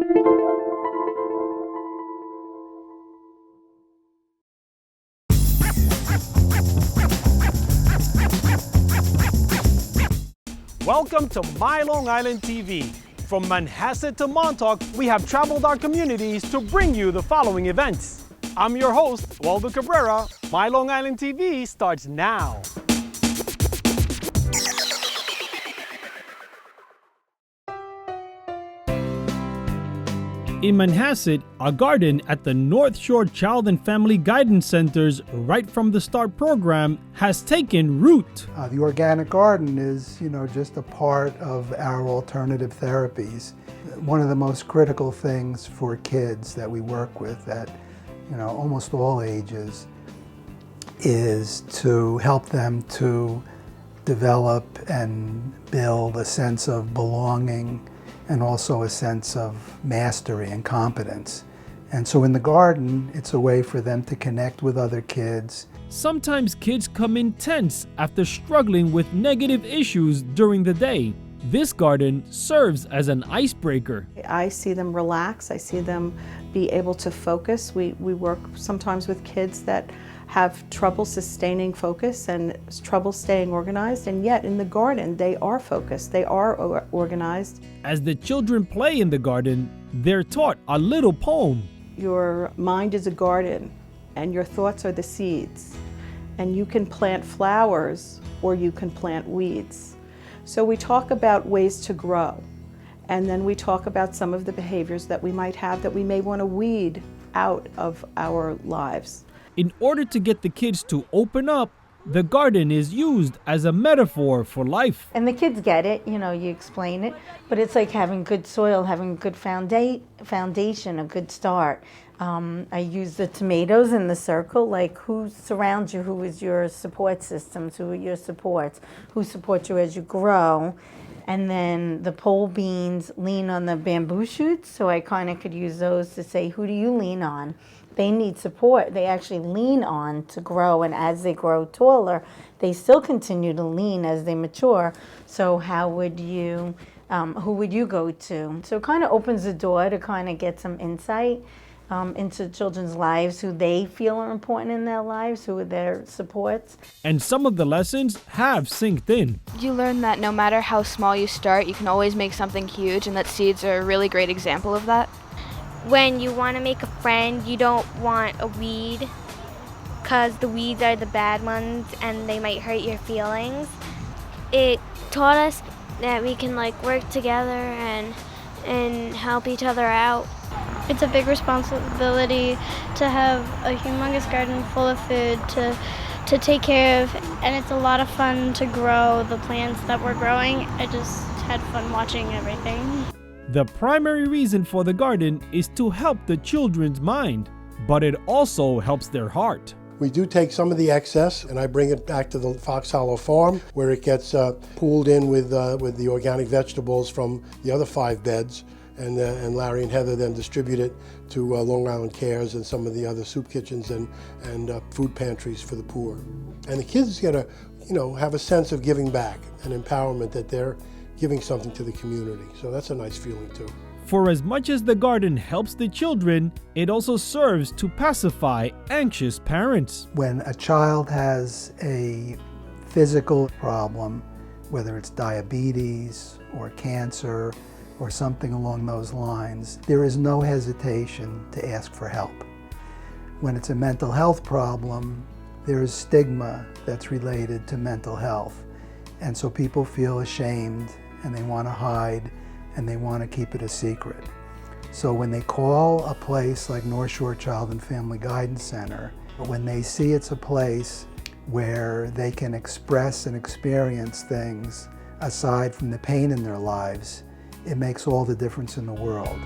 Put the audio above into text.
Welcome to My Long Island TV. From Manhassett to Montauk, we have traveled our communities to bring you the following events. I'm your host, Waldo Cabrera. My Long Island TV starts now. In Manhassett, a garden at the North Shore Child and Family Guidance Center's Right From the Start program has taken root. The organic garden is, just a part of our alternative therapies. One of the most critical things for kids that we work with at, almost all ages is to help them to develop and build a sense of belonging and also a sense of mastery and competence. And so in the garden, it's a way for them to connect with other kids. Sometimes kids come in tense after struggling with negative issues during the day. This garden serves as an icebreaker. I see them relax, I see them be able to focus. We work sometimes with kids that have trouble sustaining focus and trouble staying organized, and yet in the garden they are focused, they are organized. As the children play in the garden, they're taught a little poem. Your mind is a garden and your thoughts are the seeds, and you can plant flowers or you can plant weeds. So we talk about ways to grow, and then we talk about some of the behaviors that we might have that we may want to weed out of our lives. In order to get the kids to open up, the garden is used as a metaphor for life. And the kids get it, you explain it, but it's like having good soil, having a good foundation, a good start. I use the tomatoes in the circle, like who surrounds you, who is your support systems, who are your supports, who support you as you grow. And then the pole beans lean on the bamboo shoots, so I kind of could use those to say, who do you lean on? They need support. They actually lean on to grow, and as they grow taller, they still continue to lean as they mature. So how would you, who would you go to? So it kind of opens the door to kind of get some insight into children's lives, who they feel are important in their lives, who are their supports. And some of the lessons have synced in. You learn that no matter how small you start, you can always make something huge, and that seeds are a really great example of that. When you want to make a friend, you don't want a weed, because the weeds are the bad ones and they might hurt your feelings. It taught us that we can work together and help each other out. It's a big responsibility to have a humongous garden full of food to take care of, and it's a lot of fun to grow the plants that we're growing. I just had fun watching everything. The primary reason for the garden is to help the children's mind, but it also helps their heart. We do take some of the excess and I bring it back to the Fox Hollow farm, where it gets pooled in with the organic vegetables from the other 5 beds, and Larry and Heather then distribute it to Long Island Cares and some of the other soup kitchens and food pantries for the poor. And the kids get have a sense of giving back and empowerment, that they're giving something to the community. So that's a nice feeling too. For as much as the garden helps the children, it also serves to pacify anxious parents. When a child has a physical problem, whether it's diabetes or cancer or something along those lines, there is no hesitation to ask for help. When it's a mental health problem, there is stigma that's related to mental health. And so people feel ashamed and they want to hide and they want to keep it a secret. So when they call a place like North Shore Child and Family Guidance Center, when they see it's a place where they can express and experience things aside from the pain in their lives, it makes all the difference in the world.